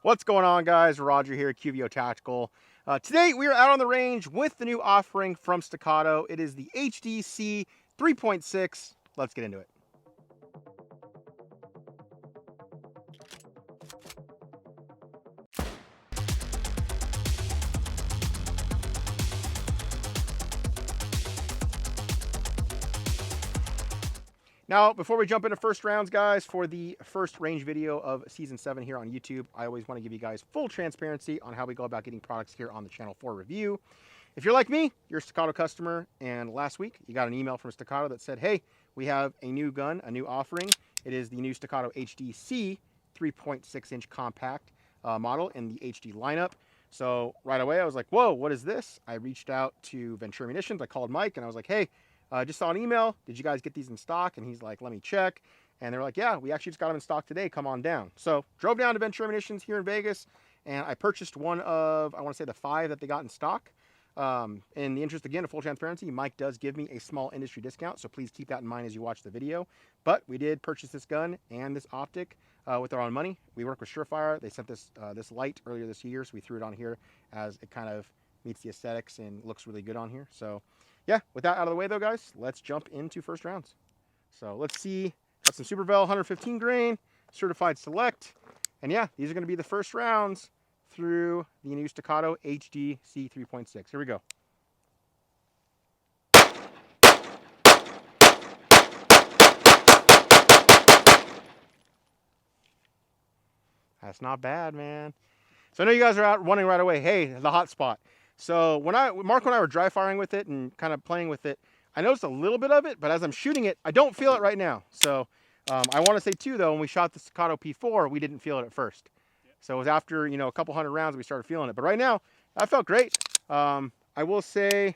What's going on, guys? Roger here, QVO Tactical. Today we are out on the range with the new offering from Staccato. It is the HDC 3.6. Let's get into it. Now, before we jump into first rounds, guys, for the first range video of Season 7 here on YouTube, I always want to give you guys full transparency on how we go about getting products here on the channel for review. If you're like me, you're a Staccato customer, and last week you got an email from Staccato that said, hey, we have a new gun, a new offering. It is the new Staccato HDC 3.6-inch compact model in the HD lineup. So right away I was like, whoa, what is this? I reached out to Ventura Munitions. I called Mike and I was like, hey, just saw an email. Did you guys get these in stock? And he's like, let me check. And they're like, yeah, we actually just got them in stock today. Come on down. So drove down to Ventura Munitions here in Vegas, and I purchased one of, I want to say, the 5 that they got in stock. In the interest, again, of full transparency, Mike does give me a small industry discount, so please keep that in mind as you watch the video. But we did purchase this gun and this optic with our own money. We work with Surefire. They sent this this light earlier this year, so we threw it on here as it kind of meets the aesthetics and looks really good on here. So yeah, with that out of the way though, guys, let's jump into first rounds. So let's see, got some SuperVel 115 grain, certified select. And yeah, these are gonna be the first rounds through the new Staccato HDC 3.6. Here we go. That's not bad, man. So I know you guys are out wondering right away, hey, the hot spot. So when Marco and I were dry firing with it and kind of playing with it, I noticed a little bit of it, but as I'm shooting it, I don't feel it right now. So I want to say too, though, when we shot the Staccato P4, we didn't feel it at first. So it was after, you know, a couple hundred rounds we started feeling it. But right now, that felt great. I will say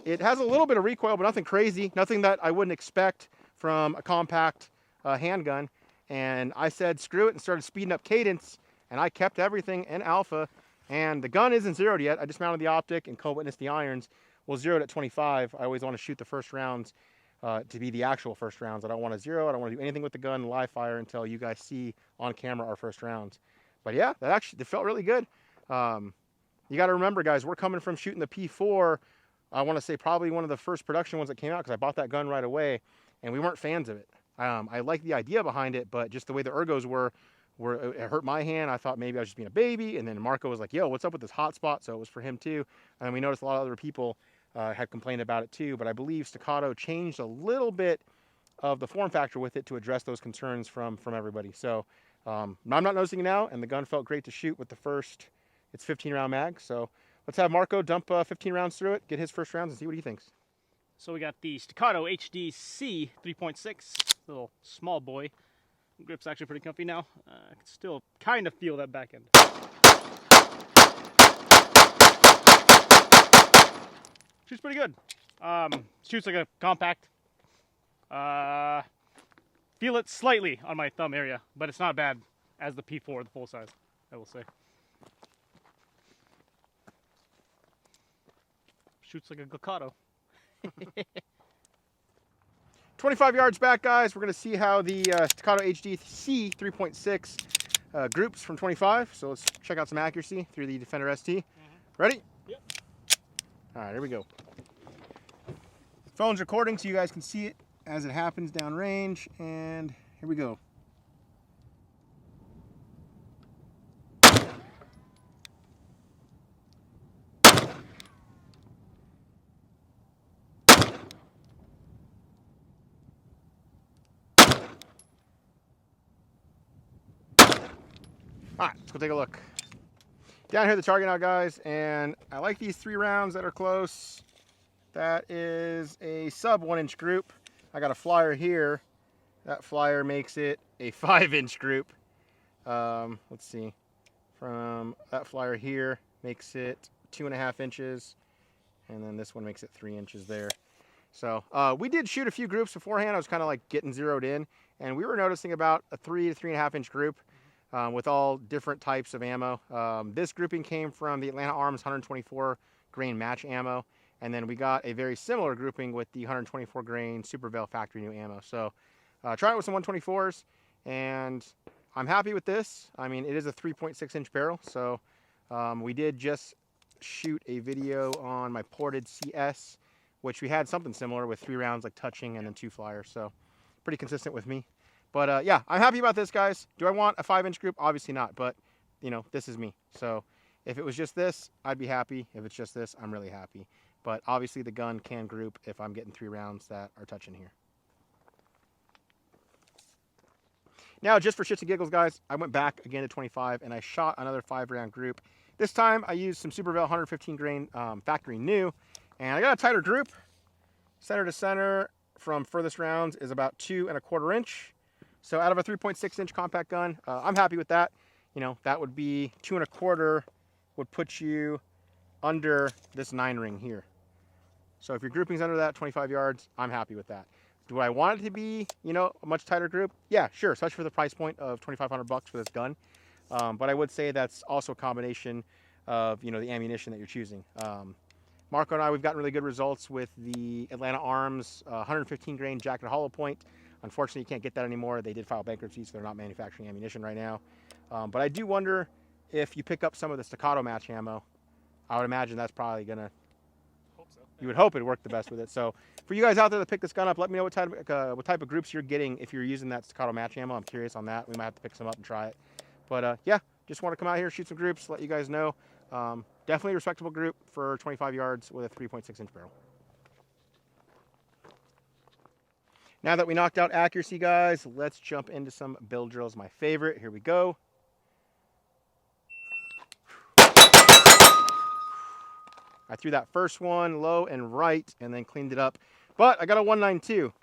it has a little bit of recoil, but nothing crazy. Nothing that I wouldn't expect from a compact handgun. And I said, screw it, and started speeding up cadence. And I kept everything in alpha. And the gun isn't zeroed yet. I just mounted the optic and co-witnessed the irons. We'll zero it at 25. I always want to shoot the first rounds to be the actual first rounds. I don't want to zero. I don't want to do anything with the gun live fire until you guys see on camera our first rounds. But yeah, it felt really good. You got to remember, guys, we're coming from shooting the P4. I want to say probably one of the first production ones that came out because I bought that gun right away, and we weren't fans of it. I liked the idea behind it, but just the way the ergos were it hurt my hand. I thought maybe I was just being a baby, and then Marco was like, yo, what's up with this hot spot? So it was for him too. And we noticed a lot of other people had complained about it too, but I believe Staccato changed a little bit of the form factor with it to address those concerns from everybody. So I'm not noticing it now, and the gun felt great to shoot with the first, it's 15 round mag. So let's have Marco dump 15 rounds through it, get his first rounds, and see what he thinks. So we got the Staccato HDC 3.6, little small boy. Grip's actually pretty comfy now. I can still kind of feel that back end. Shoots pretty good. Shoots like a compact. Feel it slightly on my thumb area, but it's not bad as the P4, the full size, I will say. Shoots like a Glockato. 25 yards back, guys. We're going to see how the Staccato HDC 3.6 groups from 25. So let's check out some accuracy through the Defender ST. Ready? Yep. All right, here we go. Phone's recording so you guys can see it as it happens downrange. And here we go. All right, let's go take a look. Down here, the target now, guys, and I like these 3 rounds that are close. That is a sub 1 inch group. I got a flyer here. That flyer makes it a 5 inch group. Let's see. From that flyer here makes it 2.5 inches, and then this one makes it 3 inches there. So we did shoot a few groups beforehand. I was kind of like getting zeroed in, and we were noticing about a 3 to 3.5 inch group. With all different types of ammo. This grouping came from the Atlanta Arms 124 grain match ammo, and then we got a very similar grouping with the 124 grain SuperVel factory new ammo. So try it with some 124s, and I'm happy with this. I mean, it is a 3.6 inch barrel, so we did just shoot a video on my ported CS, which we had something similar with 3 rounds like touching and then 2 flyers, so pretty consistent with me. But yeah, I'm happy about this, guys. Do I want a 5-inch group? Obviously not, but you know, this is me. So if it was just this, I'd be happy. If it's just this, I'm really happy. But obviously the gun can group if I'm getting 3 rounds that are touching here. Now, just for shits and giggles, guys, I went back again to 25 and I shot another 5-round group. This time I used some SuperVel 115 grain factory new, and I got a tighter group. Center to center from furthest rounds is about 2 1/4 inch. So out of a 3.6 inch compact gun, I'm happy with that. You know, that would be 2 1/4 would put you under this 9 ring here. So if your grouping's under that 25 yards, I'm happy with that. Do I want it to be, you know, a much tighter group? Yeah, sure, especially for the price point of $2,500 for this gun. But I would say that's also a combination of, you know, the ammunition that you're choosing. Marco and I, we've gotten really good results with the Atlanta Arms 115 grain jacketed hollow point. Unfortunately, you can't get that anymore. They did file bankruptcy, so they're not manufacturing ammunition right now. But I do wonder if you pick up some of the Staccato match ammo, I would imagine that's probably going to, you would hope it worked the best with it. So for you guys out there that pick this gun up, let me know what type of groups you're getting if you're using that Staccato match ammo. I'm curious on that. We might have to pick some up and try it. But yeah, just want to come out here, shoot some groups, let you guys know. Definitely a respectable group for 25 yards with a 3.6 inch barrel. Now that we knocked out accuracy, guys, let's jump into some build drills. My favorite. Here we go. I threw that first one low and right and then cleaned it up. But I got a 192.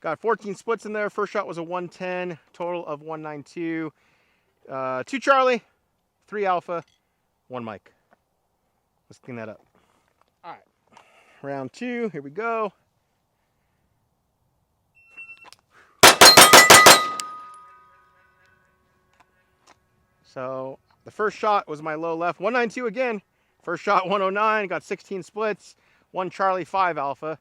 Got 14 splits in there. First shot was a 110, total of 192. 2 Charlie, 3 Alpha, 1 Mike. Let's clean that up. All right, round 2, here we go. So the first shot was my low left, 192 again. First shot 109, got 16 splits, 1 Charlie, 5 Alpha.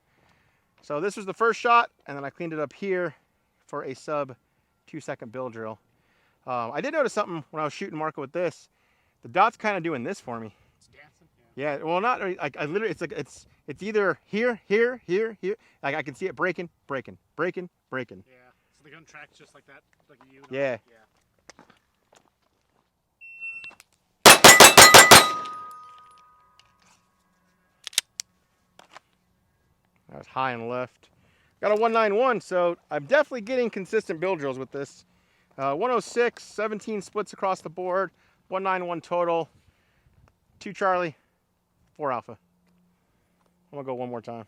So this was the first shot, and then I cleaned it up here for a sub 2-second build drill. I did notice something when I was shooting Marco with this. The dot's kind of doing this for me. It's dancing. Yeah, well, not like I literally. It's like it's either here, here, here, here. Like I can see it breaking, breaking, breaking, breaking. Yeah. So the gun tracks just like that, like a U. Yeah. Yeah. I was high and left. Got a 191, so I'm definitely getting consistent build drills with this. 106, 17 splits across the board, 191 total, 2 Charlie, 4 Alpha. I'm gonna go one more time.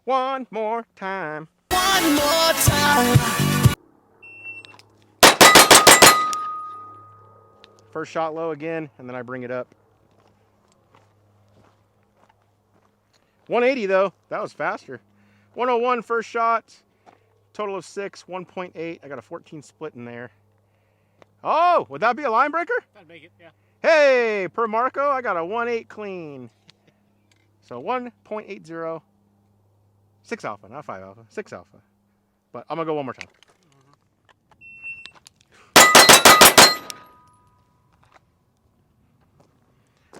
One more time. One more time. First shot low again, and then I bring it up. 180 though, that was faster. 101 first shot, total of 6, 1.8. I got a 14 split in there. Oh, would that be a line breaker? That'd make it, yeah. Hey, per Marco, I got a 1.8 clean. So 1.80, 6 Alpha, not 5 Alpha, 6 Alpha. But I'm gonna go one more time.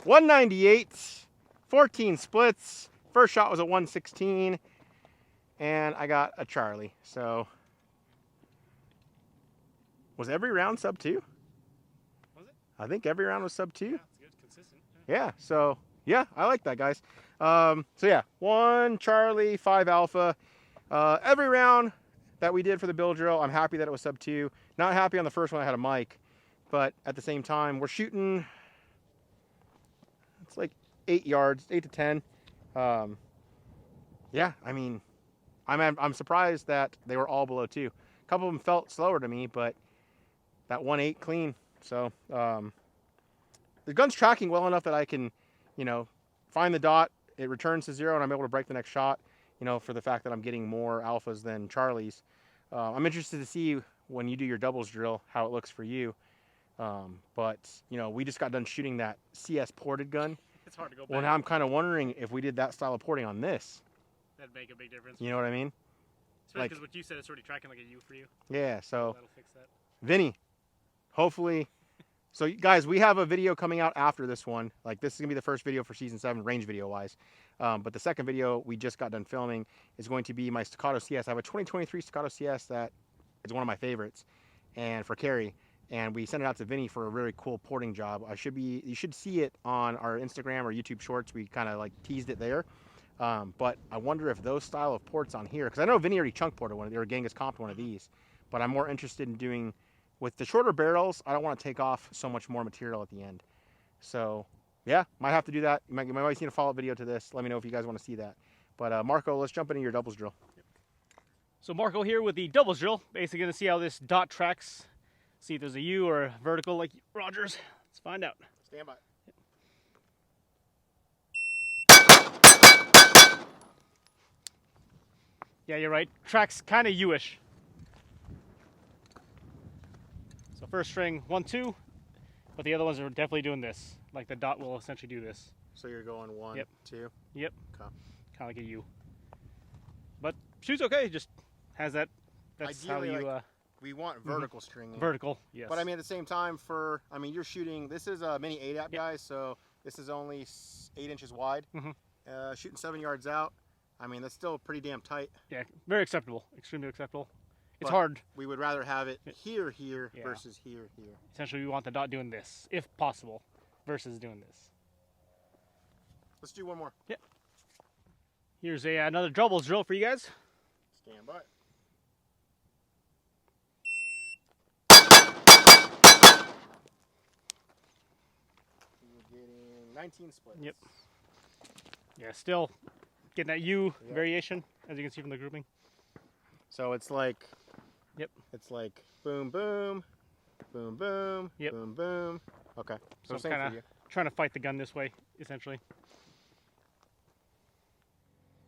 198, 14 splits. First shot was a 116, and I got a Charlie. So, was every round sub 2? Was it? I think every round was sub 2. Yeah, it's good, consistent. Yeah, so, yeah, I like that, guys. So, yeah, 1 Charlie, 5 Alpha. Every round that we did for the build drill, I'm happy that it was sub 2. Not happy on the first one I had a mic, but at the same time, we're shooting, it's like 8 yards, 8 to 10. Yeah, I mean, I'm surprised that they were all below 2. A couple of them felt slower to me, but that 1.8 clean. So the gun's tracking well enough that I can, you know, find the dot. It returns to 0, and I'm able to break the next shot. You know, for the fact that I'm getting more Alphas than Charlies. I'm interested to see when you do your doubles drill how it looks for you. But you know, we just got done shooting that CS ported gun. It's hard to go back. Well, now I'm kind of wondering if we did that style of porting on this. That'd make a big difference. You know what I mean? Especially like- because what you said, it's already tracking like a U for you. Yeah, so That'll fix that. Vinny, hopefully. So guys, we have a video coming out after this one. Like this is gonna be the first video for season 7, range video wise. But the second video we just got done filming is going to be my Staccato CS. I have a 2023 Staccato CS that is one of my favorites, and for carry. And we sent it out to Vinny for a really cool porting job. You should see it on our Instagram or YouTube Shorts. We kind of like teased it there. But I wonder if those style of ports on here, because I know Vinny already chunk ported one, or Genghis comped one of these, but I'm more interested in doing. With the shorter barrels, I don't want to take off so much more material at the end. So, yeah, might have to do that. You might see a follow-up video to this. Let me know if you guys want to see that. But, Marco, let's jump into your doubles drill. So Marco here with the doubles drill. Basically going to see how this dot tracks. See if there's a U or a vertical like Rogers. Let's find out. Stand by. Yeah, you're right. Tracks kind of U-ish. So first string 1, 2, but the other ones are definitely doing this. Like the dot will essentially do this. So you're going 1, 2? Yep. Okay. Kind of like a U. But shoots okay. Just has that. That's ideally, how you. like, we want vertical stringing. Vertical, yes. But I mean, at the same time, you're shooting. This is a mini 8-app, guys. So this is only 8 inches wide. Shooting 7 yards out. I mean, that's still pretty damn tight. Yeah, very acceptable. Extremely acceptable. It's But hard. We would rather have it here versus here. Essentially, we want the dot doing this, if possible, versus doing this. Let's do one more. Yep. Here's another doubles drill for you guys. Stand by. You're getting 19 splits. Yep. Yeah, still getting that U variation, as you can see from the grouping. So it's like, yep. It's like boom, boom, boom, boom, yep. boom, boom. Okay. So kind of trying to fight the gun this way, essentially.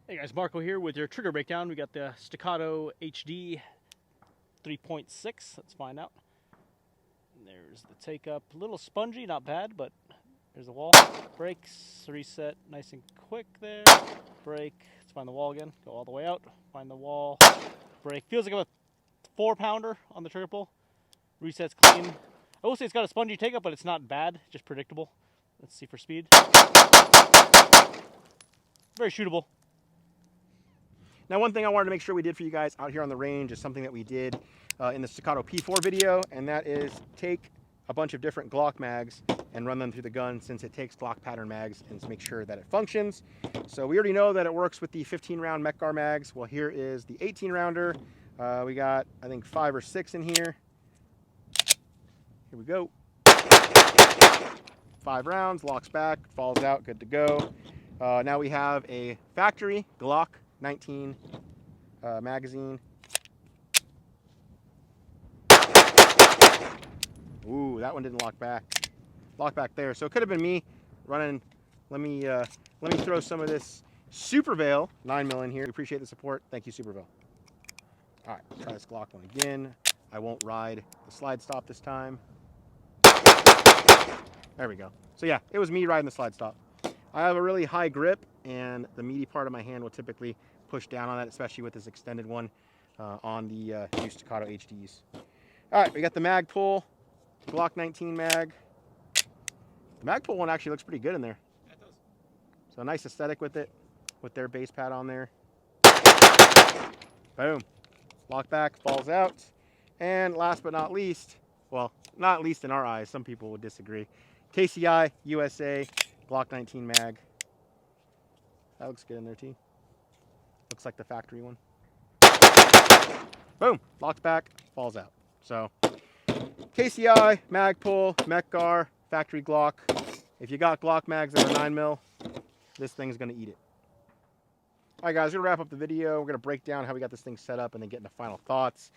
Hey guys, Marco here with your trigger breakdown. We got the Staccato HD 3.6. Let's find out. There's the take up. A little spongy, not bad, but there's the wall. Brakes, reset, nice and quick there. Brake. Let's find the wall again. Go all the way out. Find the wall. Brake. Feels like a 4-pounder on the trigger pull. Resets clean. I will say it's got a spongy take up, but it's not bad. Just predictable. Let's see for speed. Very shootable. Now, one thing I wanted to make sure we did for you guys out here on the range is something that we did in the Staccato P4 video, and that is take a bunch of different Glock mags and run them through the gun, since it takes Glock pattern mags, and to make sure that it functions. So we already know that it works with the 15-round Mechgar mags. Well, here is the 18-rounder. We got, I think, 5 or 6 in here. Here we go. 5 rounds, locks back, falls out, good to go. Now we have a factory Glock 19 magazine. Ooh, that one didn't lock back. Lock back there. So it could have been me running. Let me throw some of this SuperVel 9mm in here. We appreciate the support. Thank you, SuperVel. All right, try this Glock one again. I won't ride the slide stop this time. There we go. So yeah, it was me riding the slide stop. I have a really high grip, and the meaty part of my hand will typically push down on that, especially with this extended one on the new Staccato HDs. All right, we got the mag pull, Glock 19 mag. The mag pull one actually looks pretty good in there. Yeah, it does. So nice aesthetic with it, with their base pad on there. Boom. Lock back, falls out. And last but not least, well, not least in our eyes, some people would disagree, KCI USA Glock 19 mag. That looks good in there, T. Looks like the factory one. Boom. Locks back, falls out. So, KCI, mag pull, Mechgar, factory Glock. If you got Glock mags that are 9mm, this thing's going to eat it. All right, guys, we're going to wrap up the video. We're going to break down how we got this thing set up and then get into final thoughts.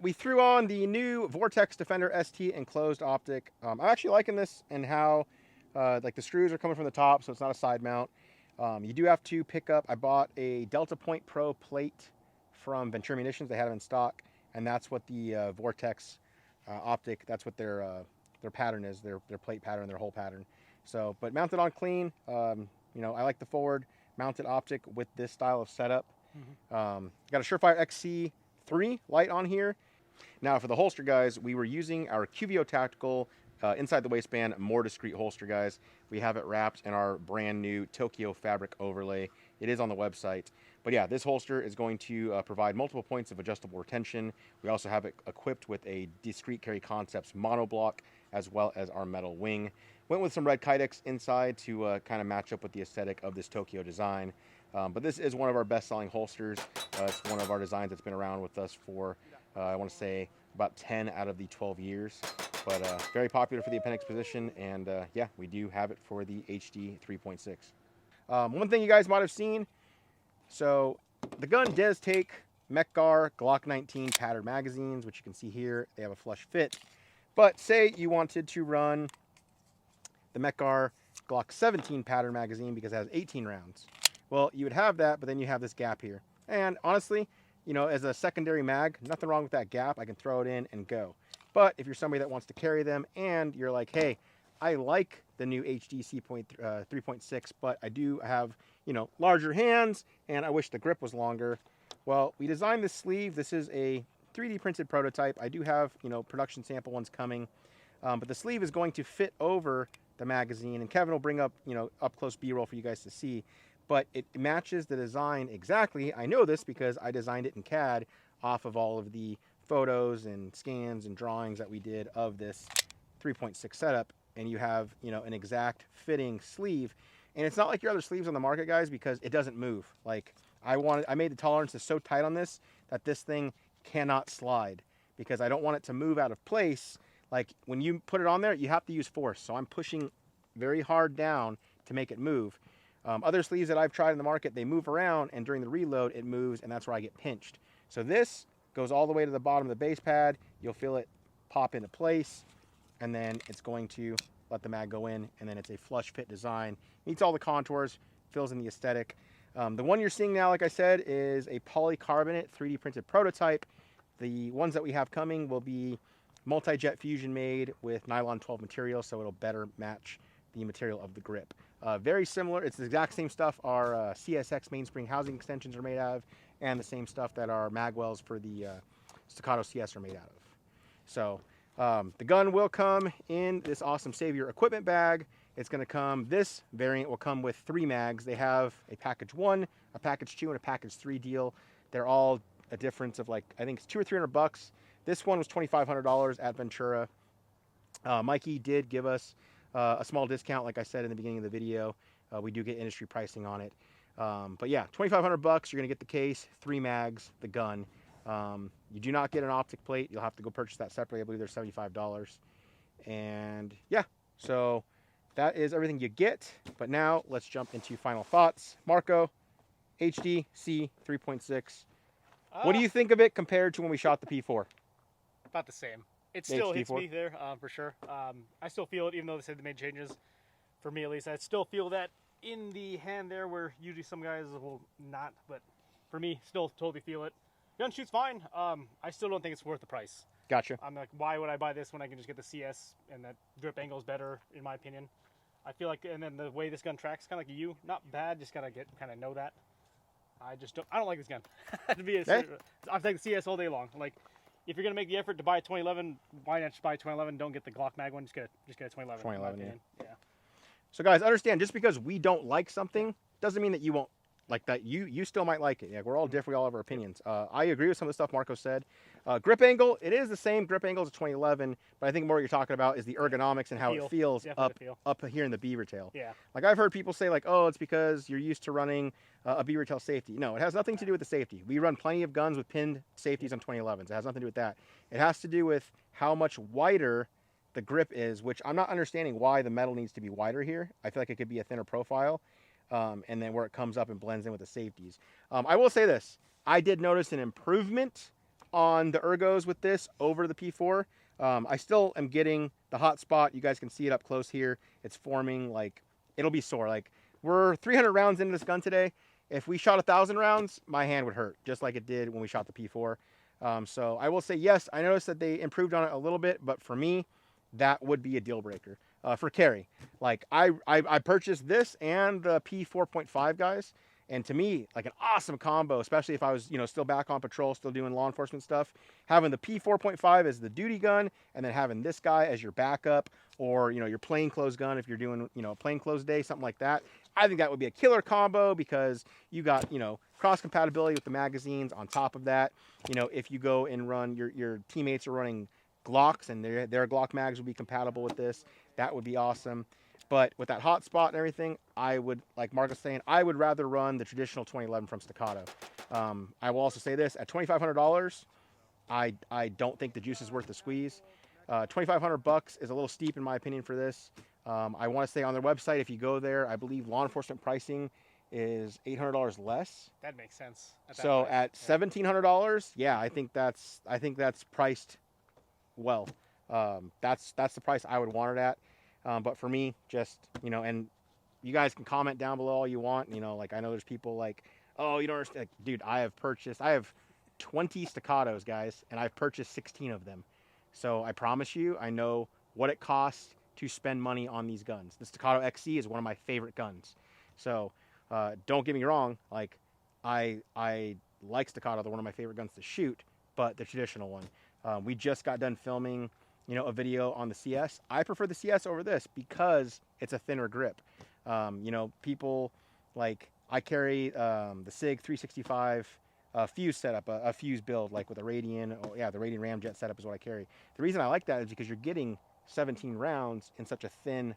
We threw on the new Vortex Defender ST enclosed optic. I'm actually liking this, and how like the screws are coming from the top, so it's not a side mount. You do have to pick up, I bought a Delta Point Pro plate from Ventura Munitions. They had them in stock, and that's what the Vortex optic, that's what their pattern is, their plate pattern, their whole pattern. So, but mounted on clean, you know, I like the forward mounted optic with this style of setup. Got a Surefire XC3 light on here. Now for the holster, guys, we were using our QVO Tactical inside the waistband, more discreet holster, guys. We have it wrapped in our brand new Tokyo fabric overlay. It is on the website. But yeah, this holster is going to provide multiple points of adjustable retention. We also have it equipped with a Discreet Carry Concepts monoblock, as well as our metal wing. Went with some red Kydex inside to kind of match up with the aesthetic of this Tokyo design. But this is one of our best-selling holsters. It's one of our designs that's been around with us for, I want to say, about 10 out of the 12 years. But very popular for the appendix position, and yeah, we do have it for the HD 3.6. One thing you guys might have seen, so the gun does take Mekgar Glock 19 patterned magazines, which you can see here. They have a flush fit. But say you wanted to run the Mekgar Glock 17 pattern magazine because it has 18 rounds. Well, you would have that, but then you have this gap here. And honestly, you know, as a secondary mag, nothing wrong with that gap. I can throw it in and go. But if you're somebody that wants to carry them and you're like, hey, I like the new HD 3.6, but I do have, you know, larger hands and I wish the grip was longer. Well, we designed this sleeve. This is a 3D printed prototype. I do have, you know, production sample ones coming. But the sleeve is going to fit over the magazine, and Kevin will bring up, you know, up close B-roll for you guys to see. But it matches the design exactly. I know this because I designed it in CAD off of all of the photos and scans and drawings that we did of this 3.6 setup. And you have, you know, an exact fitting sleeve. And it's not like your other sleeves on the market, guys, because it doesn't move. Like I made the tolerances so tight on this that this thing cannot slide because I don't want it to move out of place. Like when you put it on there, you have to use force. So I'm pushing very hard down to make it move. Other sleeves that I've tried in the market, they move around, and during the reload, it moves, and that's where I get pinched. So this goes all the way to the bottom of the base pad. You'll feel it pop into place, and then it's going to let the mag go in, and then it's a flush fit design. Meets all the contours, fills in the aesthetic. The one you're seeing now, like I said, is a polycarbonate 3D printed prototype. The ones that we have coming will be multi-jet fusion made with nylon 12 material, so it'll better match the material of the grip. Very similar. It's the exact same stuff our CSX mainspring housing extensions are made out of, and the same stuff that our magwells for the Staccato CS are made out of. So the gun will come in this awesome Savior equipment bag. It's going to come, this variant will come with 3 mags. They have a package 1, a package 2, and a package 3 deal. They're all a difference of like, I think it's $200 or $300. This one was $2,500 at Ventura. Mikey did give us a small discount, like I said in the beginning of the video. We do get industry pricing on it. But yeah, $2,500. You're gonna get the case, 3 mags, the gun. You do not get an optic plate. You'll have to go purchase that separately. I believe they're $75. And yeah, so that is everything you get. But now let's jump into final thoughts. Marco, HDC 3.6. What do you think of it compared to when we shot the P4? About the same. It still hits HD4? me there, for sure. I still feel it, even though they said they made changes. For me, at least, I still feel that in the hand there, where usually some guys will not. But for me, still totally feel it. Gun shoots fine. I still don't think it's worth the price. Gotcha. I'm like, why would I buy this when I can just get the CS, and that grip angle is better, in my opinion. I feel like, and then the way this gun tracks, kind of like you, not bad. Just gotta kind of know that. I don't like this gun. To be I'm taking the CS all day long. Like, if you're gonna make the effort to buy a 2011, why not just buy a 2011? Don't get the Glock mag one. Just get a 2011. 2011, yeah. So guys, understand, just because we don't like something doesn't mean that you won't like that. You still might like it. Yeah, we're all different. We all have our opinions. I agree with some of the stuff Marco said. Grip angle, it is the same grip angle as 2011, but I think more what you're talking about is the ergonomics and how it feels up here in the beaver tail. Yeah. Like I've heard people say like, oh, it's because you're used to running a beaver tail safety. No, it has nothing to do with the safety. We run plenty of guns with pinned safeties on 2011s. It has nothing to do with that. It has to do with how much wider the grip is, which I'm not understanding why the metal needs to be wider here. I feel like it could be a thinner profile, and then where it comes up and blends in with the safeties. I will say this. I did notice an improvement on the ergos with this over the P4. I still am getting the hot spot. You guys can see it up close here. It's forming, like, it'll be sore. Like, we're 300 rounds into this gun today. If we shot 1,000 rounds, my hand would hurt, just like it did when we shot the P4. So I will say, yes, I noticed that they improved on it a little bit, but for me, that would be a deal breaker for carry. Like I purchased this and the P4.5, guys, And to me, like an awesome combo, especially if I was, still back on patrol, still doing law enforcement stuff, having the P4.5 as the duty gun, and then having this guy as your backup, or your plainclothes gun if you're doing, a plainclothes day, something like that. I think that would be a killer combo because you got, cross compatibility with the magazines. On top of that, if you go and run, your teammates are running Glocks, and their Glock mags would be compatible with this. That would be awesome. But with that hotspot and everything, I would, like Mark was saying, I would rather run the traditional 2011 from Staccato. I will also say this, at $2,500, I don't think the juice is worth the squeeze. $2,500 is a little steep in my opinion for this. I want to say on their website, if you go there, I believe law enforcement pricing is $800 less. That makes sense. So at $1,700, yeah, I think that's priced well. That's the price I would want it at. But for me, just, and you guys can comment down below all you want. Like I know there's people like, oh, you don't understand. Like, dude, I have 20 Staccatos, guys, and I've purchased 16 of them. So I promise you, I know what it costs to spend money on these guns. The Staccato XC is one of my favorite guns. So don't get me wrong, like I like Staccato. They're one of my favorite guns to shoot, but the traditional one. We just got done filming a video on the CS. I prefer the CS over this because it's a thinner grip. People like, I carry the C3.6 fuse setup, a fuse build, like with a Radian. Oh yeah, the Radian Ramjet setup is what I carry. The reason I like that is because you're getting 17 rounds in such a thin,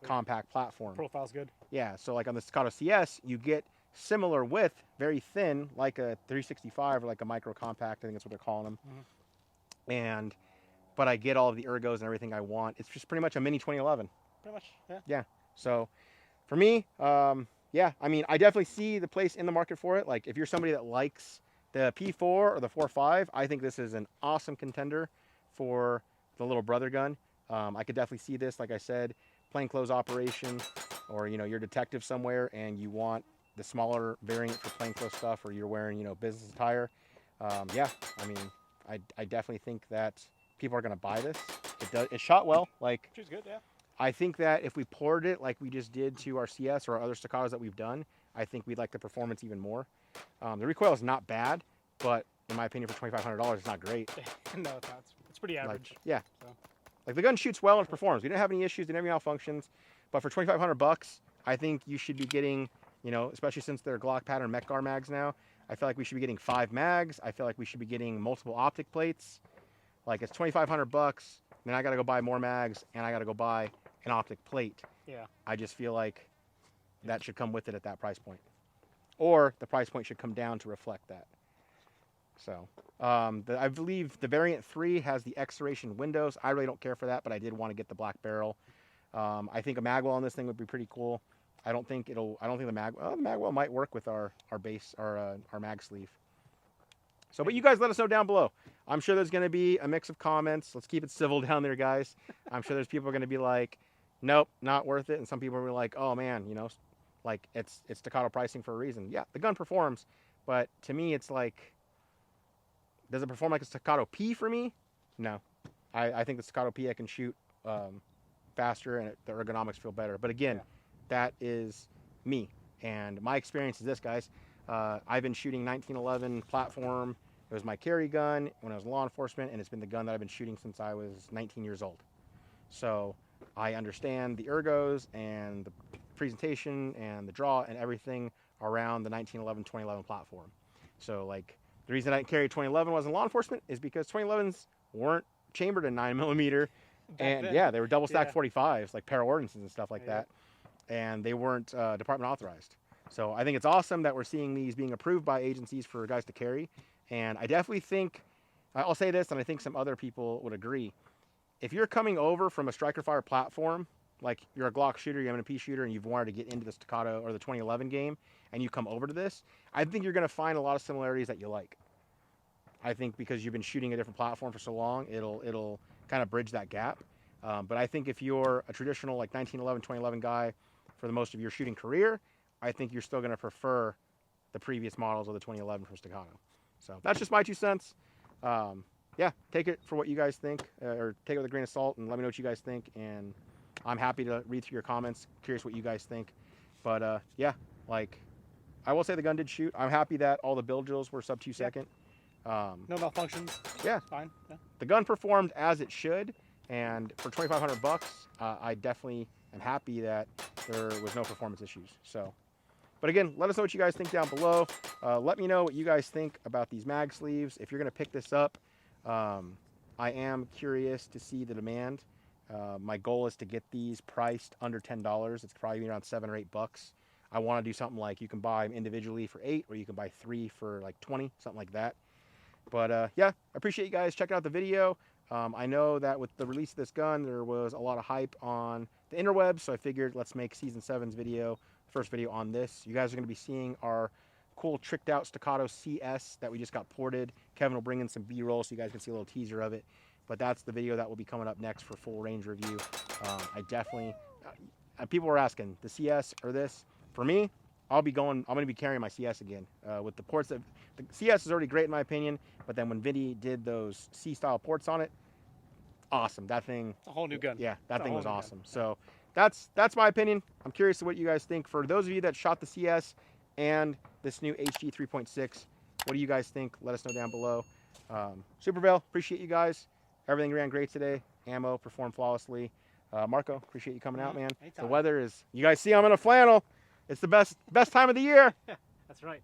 compact platform. Profile's good. Yeah, so like on the Staccato CS, you get similar width, very thin, like a 365 or like a micro compact. I think that's what they're calling them. Mm-hmm. But I get all of the ergos and everything I want. It's just pretty much a mini 2011. Pretty much, yeah. Yeah. So for me, yeah, I mean, I definitely see the place in the market for it. Like if you're somebody that likes the P4 or the 4.5, I think this is an awesome contender for the little brother gun. I could definitely see this, like I said, plainclothes operation, or you're a detective somewhere and you want the smaller variant for plainclothes stuff, or you're wearing business attire. Yeah, I mean, I definitely think that people are going to buy this. It shot well. Like, she's good, yeah. I think that if we ported it like we just did to our CS or our other Staccatos that we've done, I think we'd like the performance even more. The recoil is not bad, but in my opinion, for $2,500, it's not great. No, it's not. It's pretty average. Like, yeah. So. Like the gun shoots well and it performs. We didn't have any issues, didn't have any malfunctions. But for $2,500, I think you should be getting, especially since they're Glock pattern Mech-Gar mags now, I feel like we should be getting 5 mags. I feel like we should be getting multiple optic plates. Like it's $2,500, then I got to go buy more mags and I got to go buy an optic plate. Yeah. I just feel like that should come with it at that price point. Or the price point should come down to reflect that. So, I believe the variant 3 has the X-Ration windows. I really don't care for that, but I did want to get the black barrel. I think a magwell on this thing would be pretty cool. I don't think the magwell might work with our base, our mag sleeve. So, but you guys let us know down below. I'm sure there's going to be a mix of comments. Let's keep it civil down there, guys. I'm sure there's people who are going to be like, nope, not worth it. And some people are like, oh man, like it's Staccato pricing for a reason. Yeah, the gun performs, but to me, it's like, does it perform like a Staccato P for me? No. I think the Staccato P I can shoot faster and the ergonomics feel better. But again, that is me. And my experience is this, guys. I've been shooting 1911 platform. It was my carry gun when I was in law enforcement, and it's been the gun that I've been shooting since I was 19 years old. So I understand the ergos and the presentation and the draw and everything around the 1911, 2011 platform. So like the reason I didn't carry 2011 was in law enforcement is because 2011s weren't chambered in 9mm. And yeah, they were double stack 45s, like para ordinances and stuff like that. And they weren't department authorized. So I think it's awesome that we're seeing these being approved by agencies for guys to carry. And I definitely think, I'll say this, and I think some other people would agree. If you're coming over from a striker fire platform, like you're a Glock shooter, you're an MP shooter, and you've wanted to get into the Staccato or the 2011 game, and you come over to this, I think you're going to find a lot of similarities that you like. I think because you've been shooting a different platform for so long, it'll kind of bridge that gap. But I think if you're a traditional like 1911, 2011 guy for the most of your shooting career, I think you're still going to prefer the previous models of the 2011 from Staccato. So that's just my 2 cents. Yeah, take it for what you guys think, or take it with a grain of salt, and let me know what you guys think. And I'm happy to read through your comments. Curious what you guys think. But yeah, like I will say the gun did shoot. I'm happy that all the build drills were sub 2 second. No malfunctions. Yeah, Fine. Yeah. the gun performed as it should, and for 2,500 bucks, I definitely am happy that there was no performance issues. So, but again, let us know what you guys think down below. Let me know what you guys think about these mag sleeves. If you're gonna pick this up, I am curious to see the demand. My goal is to get these priced under $10. It's probably around $7 or $8. I want to do something like you can buy them individually for 8, or you can buy 3 for like 20, something like that. But yeah, I appreciate you guys checking out the video. I know that with the release of this gun, there was a lot of hype on the interwebs, so I figured let's make Season 7's video, first video on this. You guys are going to be seeing our cool tricked out Staccato CS that we just got ported. Kevin will bring in some B-roll so you guys can see a little teaser of it. But that's the video that will be coming up next for full range review. I definitely, people were asking, the CS or this? For me, I'm going to be carrying my CS again. With the ports that, the CS is already great in my opinion, but then when Vinny did those C-style ports on it, awesome. That thing, A whole new gun. yeah, that thing was awesome. Gun. So that's my opinion. I'm curious to what you guys think. For those of you that shot the CS and this new HG 3.6, what do you guys think? Let us know down below. SuperVel, appreciate you guys. Everything ran great today. Ammo performed flawlessly. Marco, appreciate you coming out, man. Anytime. The weather is, you guys see I'm in a flannel. It's the best time of the year. That's right.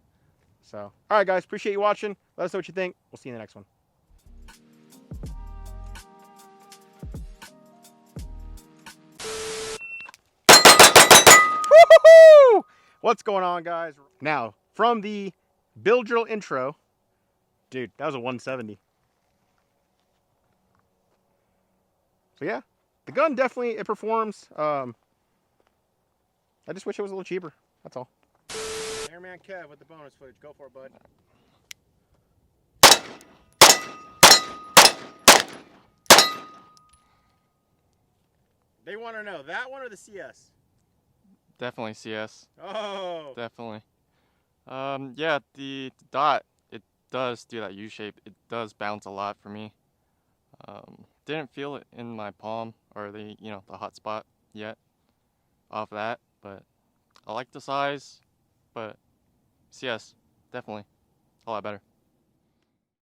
So, all right, guys, appreciate you watching. Let us know what you think. We'll see you in the next one. Woo-hoo-hoo! What's going on, guys? Now, from the build drill intro, dude, that was a 170. So yeah, the gun definitely, it performs. I just wish it was a little cheaper. That's all. Airman Kev with the bonus footage. Go for it, bud. They want to know that one or the CS? Definitely CS. Oh. Definitely. Yeah, the dot, it does do that U shape. It does bounce a lot for me. Didn't feel it in my palm or the hot spot yet off that, but I like the size, but CS, definitely a lot better.